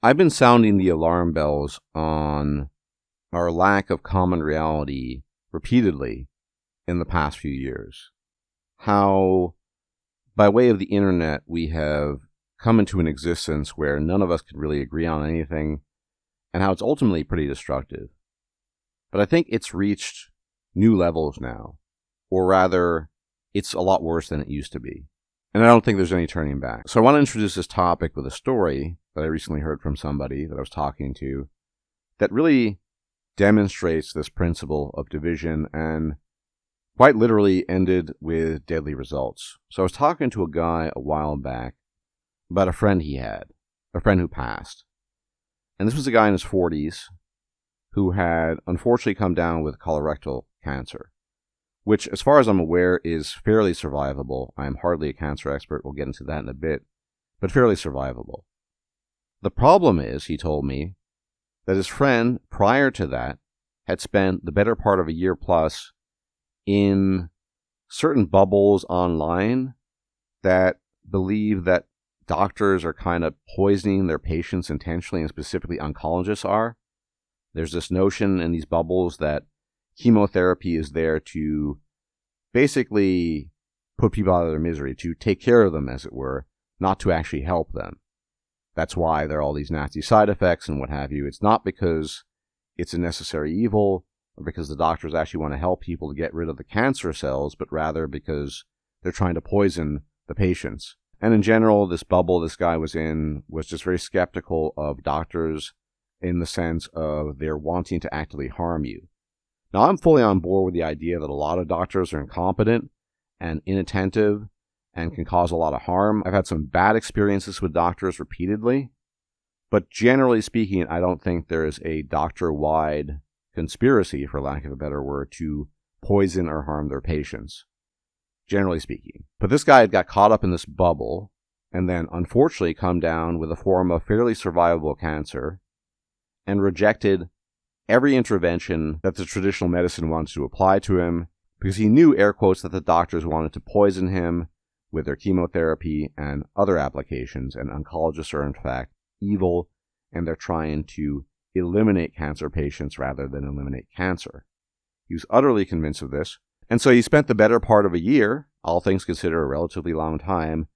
I've been sounding the alarm bells on our lack of common reality repeatedly in the past few years. How, by way of the internet, we have come into an existence where none of us could really agree on anything, and how it's ultimately pretty destructive. But I think it's reached new levels now, or rather, it's a lot worse than it used to be. And I don't think there's any turning back. So I want to introduce this topic with a story that I recently heard from somebody that I was talking to that really demonstrates this principle of division and quite literally ended with deadly results. So I was talking to a guy a while back about a friend he had, a friend who passed. And this was a guy in his 40s who had unfortunately come down with colorectal cancer, which, as far as I'm aware, is fairly survivable. I'm hardly a cancer expert. We'll get into that in a bit, but fairly survivable. The problem is, he told me, that his friend, prior to that, had spent the better part of a year plus in certain bubbles online that believe that doctors are kind of poisoning their patients intentionally, and specifically oncologists are. There's this notion in these bubbles that chemotherapy is there to basically put people out of their misery, to take care of them, as it were, not to actually help them. That's why there are all these nasty side effects and what have you. It's not because it's a necessary evil or because the doctors actually want to help people to get rid of the cancer cells, but rather because they're trying to poison the patients. And in general, this bubble this guy was in was just very skeptical of doctors in the sense of they're wanting to actively harm you. Now, I'm fully on board with the idea that a lot of doctors are incompetent and inattentive and can cause a lot of harm. I've had some bad experiences with doctors repeatedly, but generally speaking, I don't think there is a doctor-wide conspiracy, for lack of a better word, to poison or harm their patients, generally speaking. But this guy had got caught up in this bubble and then unfortunately come down with a form of fairly survivable cancer and rejected every intervention that the traditional medicine wanted to apply to him because he knew, air quotes, that the doctors wanted to poison him with their chemotherapy and other applications, and oncologists are in fact evil, and they're trying to eliminate cancer patients rather than eliminate cancer. He was utterly convinced of this, and so he spent the better part of a year, all things considered a relatively long time,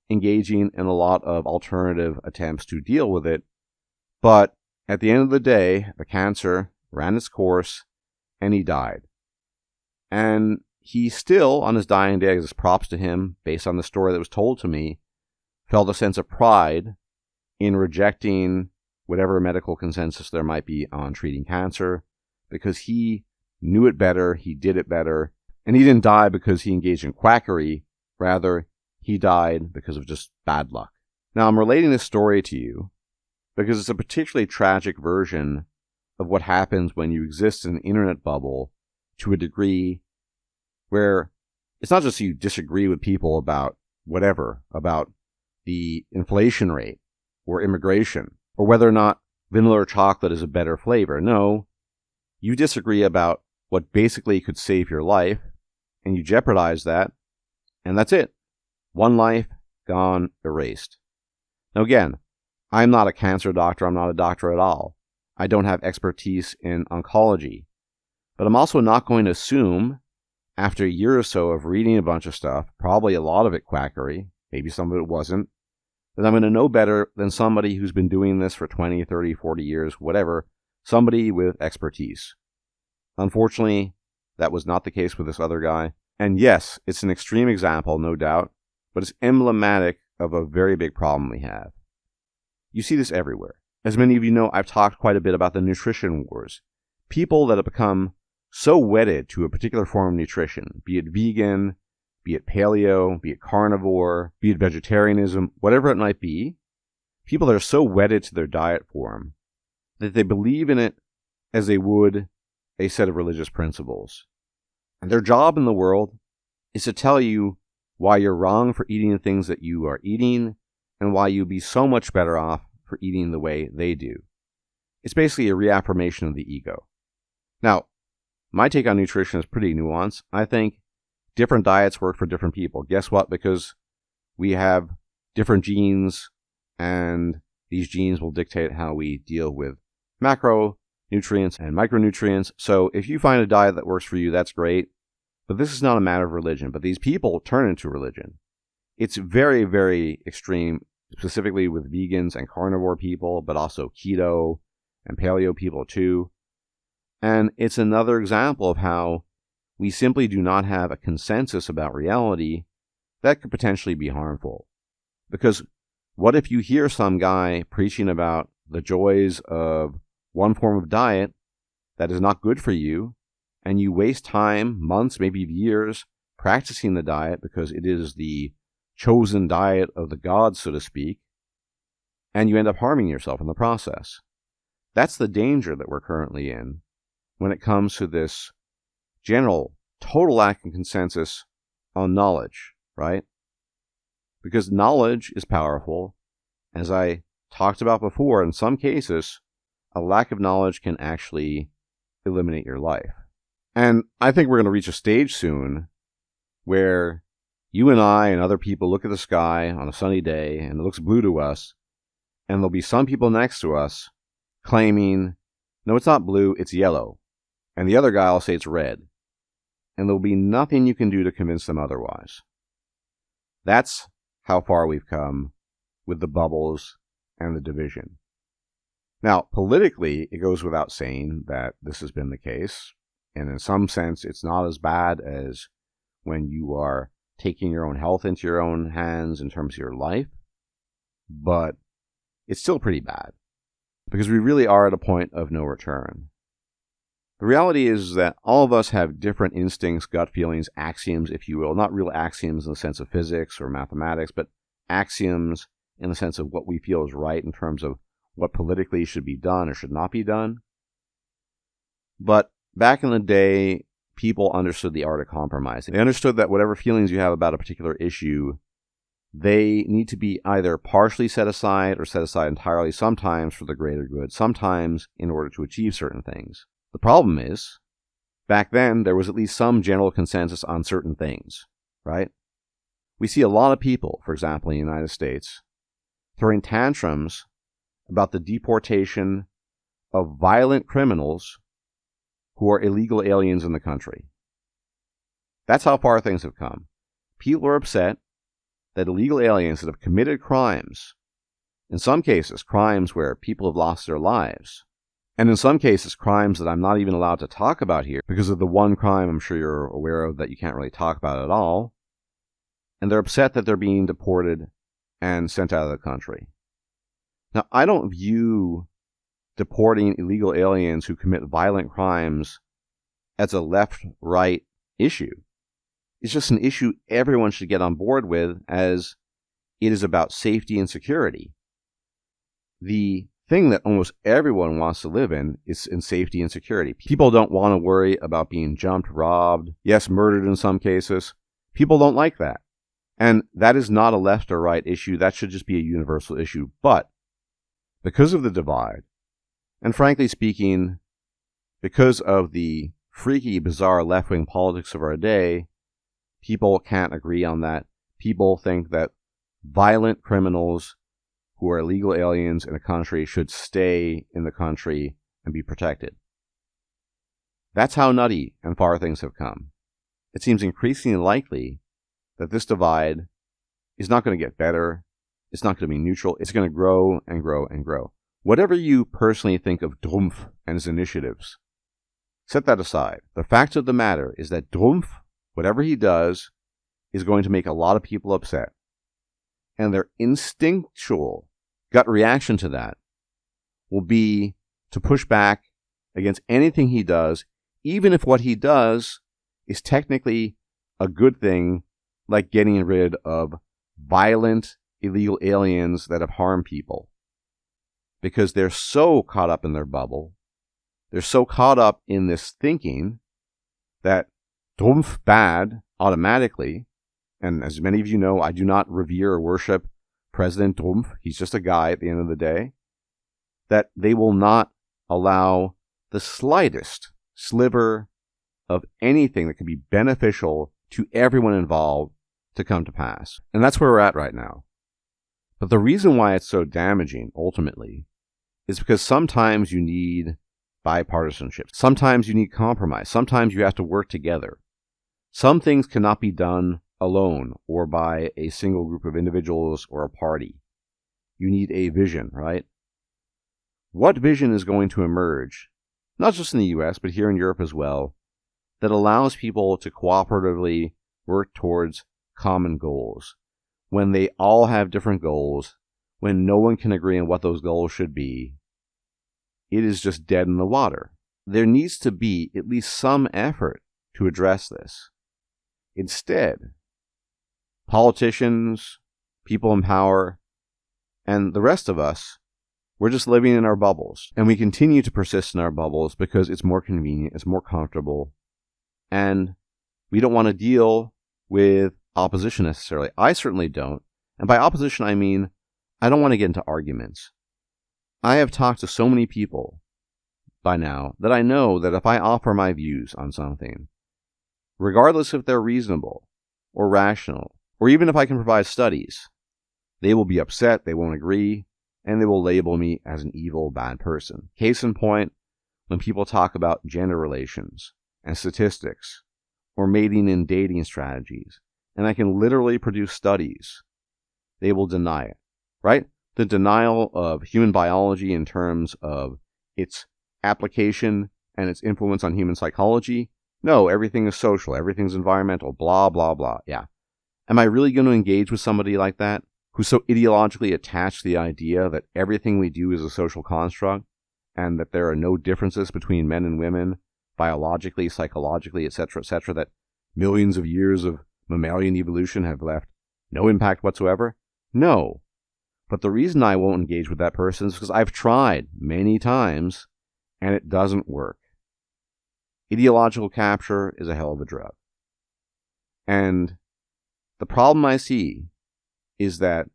engaging in a lot of alternative attempts to deal with it, but at the end of the day, the cancer ran its course, and he died. And he still, on his dying day, as props to him, based on the story that was told to me, felt a sense of pride in rejecting whatever medical consensus there might be on treating cancer, because he knew it better, he did it better, and he didn't die because he engaged in quackery. Rather, he died because of just bad luck. Now, I'm relating this story to you because it's a particularly tragic version of what happens when you exist in an internet bubble to a degree where it's not just you disagree with people about whatever, about the inflation rate or immigration or whether or not vanilla or chocolate is a better flavor. No, you disagree about what basically could save your life, and you jeopardize that, and that's it. One life gone, erased. Now again, I'm not a cancer doctor. I'm not a doctor at all. I don't have expertise in oncology. But I'm also not going to assume, after a year or so of reading a bunch of stuff, probably a lot of it quackery, maybe some of it wasn't, that I'm going to know better than somebody who's been doing this for 20, 30, 40 years, whatever, somebody with expertise. Unfortunately, that was not the case with this other guy. And yes, it's an extreme example, no doubt, but it's emblematic of a very big problem we have. You see this everywhere. As many of you know, I've talked quite a bit about the nutrition wars. People that have become so wedded to a particular form of nutrition, be it vegan, be it paleo, be it carnivore, be it vegetarianism, whatever it might be, people that are so wedded to their diet form that they believe in it as they would a set of religious principles. And their job in the world is to tell you why you're wrong for eating the things that you are eating and why you'd be so much better off for eating the way they do. It's basically a reaffirmation of the ego. Now, my take on nutrition is pretty nuanced. I think different diets work for different people. Guess what? Because we have different genes and These genes will dictate how we deal with macronutrients and micronutrients. So if you find a diet that works for you, that's great. But this is not a matter of religion. But these people turn into religion. It's very, very extreme, specifically with vegans and carnivore people, but also keto and paleo people too. And it's another example of how we simply do not have a consensus about reality that could potentially be harmful. Because what if you hear some guy preaching about the joys of one form of diet that is not good for you, and you waste time, months, maybe years, practicing the diet because it is the chosen diet of the gods, so to speak, and you end up harming yourself in the process? That's the danger that we're currently in when it comes to this general, total lack of consensus on knowledge, right? Because knowledge is powerful. As I talked about before, in some cases, a lack of knowledge can actually eliminate your life. And I think we're going to reach a stage soon where you and I and other people look at the sky on a sunny day and it looks blue to us, and there'll be some people next to us claiming, no, it's not blue, it's yellow. And the other guy will say it's red. And there'll be nothing you can do to convince them otherwise. That's how far we've come with the bubbles and the division. Now, politically, it goes without saying that this has been the case. And in some sense, it's not as bad as when you are taking your own health into your own hands in terms of your life. But it's still pretty bad because we really are at a point of no return. The reality is that all of us have different instincts, gut feelings, axioms, if you will. Not real axioms in the sense of physics or mathematics, but axioms in the sense of what we feel is right in terms of what politically should be done or should not be done. But back in the day, people understood the art of compromise. They understood that whatever feelings you have about a particular issue, they need to be either partially set aside or set aside entirely, sometimes for the greater good, sometimes in order to achieve certain things. The problem is, back then, there was at least some general consensus on certain things, right? We see a lot of people, for example, in the United States, throwing tantrums about the deportation of violent criminals who are illegal aliens in the country. That's how far things have come. People are upset that illegal aliens that have committed crimes, in some cases, crimes where people have lost their lives, and in some cases, crimes that I'm not even allowed to talk about here because of the one crime I'm sure you're aware of that you can't really talk about at all, and they're upset that they're being deported and sent out of the country. Now, I don't view deporting illegal aliens who commit violent crimes as a left-right issue. It's just an issue everyone should get on board with, as it is about safety and security. The thing that almost everyone wants to live in is in safety and security. People don't want to worry about being jumped, robbed, yes, murdered in some cases. People don't like that. And that is not a left or right issue. That should just be a universal issue. But because of the divide, and frankly speaking, because of the freaky, bizarre left-wing politics of our day, people can't agree on that. People think that violent criminals who are illegal aliens in a country should stay in the country and be protected. That's how nutty and far things have come. It seems increasingly likely that this divide is not going to get better. It's not going to be neutral. It's going to grow and grow and grow. Whatever you personally think of Drumpf and his initiatives, set that aside. The fact of the matter is that Drumpf, whatever he does, is going to make a lot of people upset. And their instinctual gut reaction to that will be to push back against anything he does, even if what he does is technically a good thing, like getting rid of violent illegal aliens that have harmed people. Because they're so caught up in their bubble, they're so caught up in this thinking that Drumpf bad automatically. And as many of you know, I do not revere or worship President Drumpf. He's just a guy at the end of the day. That they will not allow the slightest sliver of anything that could be beneficial to everyone involved to come to pass. And that's where we're at right now. But the reason why it's so damaging, ultimately, is because sometimes you need bipartisanship. Sometimes you need compromise. Sometimes you have to work together. Some things cannot be done alone or by a single group of individuals or a party. You need a vision, right? What vision is going to emerge, not just in the US, but here in Europe as well, that allows people to cooperatively work towards common goals when they all have different goals, when no one can agree on what those goals should be? It is just dead in the water. There needs to be at least some effort to address this. Instead, politicians, people in power, and the rest of us, we're just living in our bubbles. And we continue to persist in our bubbles because it's more convenient, it's more comfortable, and we don't want to deal with opposition necessarily. I certainly don't. And by opposition, I mean, I don't want to get into arguments. I have talked to so many people by now that I know that if I offer my views on something, regardless if they're reasonable or rational, or even if I can provide studies, they will be upset, they won't agree, and they will label me as an evil, bad person. Case in point, when people talk about gender relations and statistics, or mating and dating strategies, and I can literally produce studies, they will deny it, right? The denial of human biology in terms of its application and its influence on human psychology. No, everything is social, everything's environmental, blah, blah, blah. Yeah. Am I really going to engage with somebody like that, who's so ideologically attached to the idea that everything we do is a social construct, and that there are no differences between men and women, biologically, psychologically, etc., that millions of years of mammalian evolution have left no impact whatsoever? No. But the reason I won't engage with that person is because I've tried many times, and it doesn't work. Ideological capture is a hell of a drug. And the problem I see is that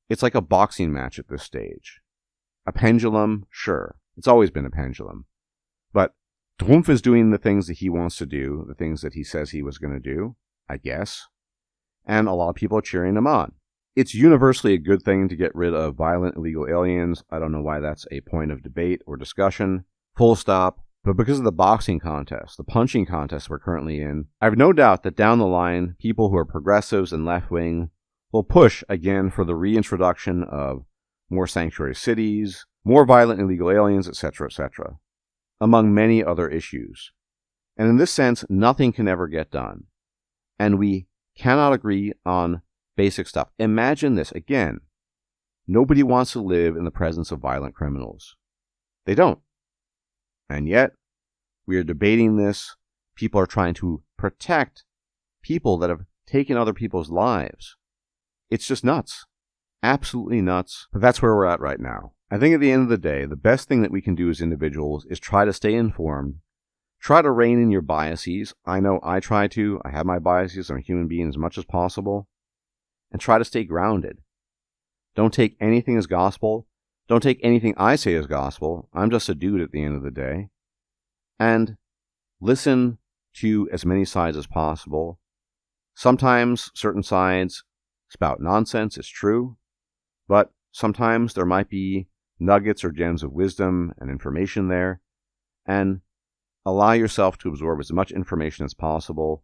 it's like a boxing match at this stage. A pendulum, sure. It's always been a pendulum. But Trump is doing the things that he wants to do, the things that he says he was going to do, I guess. And a lot of people are cheering him on. It's universally a good thing to get rid of violent illegal aliens. I don't know why that's a point of debate or discussion. Full stop. But because of the boxing contest, the punching contest we're currently in, I have no doubt that down the line, people who are progressives and left-wing will push again for the reintroduction of more sanctuary cities, more violent illegal aliens, etc., among many other issues. And in this sense, nothing can ever get done. And we cannot agree on basic stuff. Imagine this, again, nobody wants to live in the presence of violent criminals. They don't. And yet, we are debating this. People are trying to protect people that have taken other people's lives. It's just nuts. Absolutely nuts. But that's where we're at right now. I think at the end of the day, the best thing that we can do as individuals is try to stay informed. Try to rein in your biases. I know I try to. I have my biases. I'm a human being as much as possible. And try to stay grounded. Don't take anything as gospel. Don't take anything I say as gospel. I'm just a dude at the end of the day. And listen to as many sides as possible. Sometimes certain sides spout nonsense, it's true. But sometimes there might be nuggets or gems of wisdom and information there. And allow yourself to absorb as much information as possible.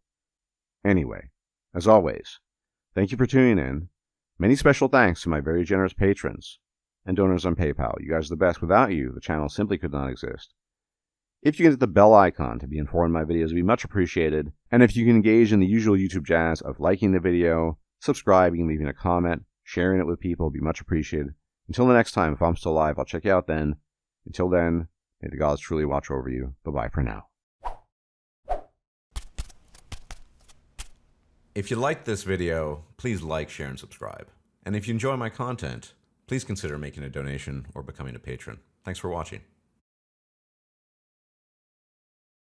Anyway, as always, thank you for tuning in. Many special thanks to my very generous patrons and donors on PayPal. You guys are the best. Without you, the channel simply could not exist. If you can hit the bell icon to be informed of my videos, it would be much appreciated. And if you can engage in the usual YouTube jazz of liking the video, subscribing, leaving a comment, sharing it with people, it would be much appreciated. Until the next time, if I'm still alive, I'll check you out then. Until then, may the gods truly watch over you. Bye-bye for now. If you liked this video, please like, share, and subscribe. And if you enjoy my content, please consider making a donation or becoming a patron. Thanks for watching.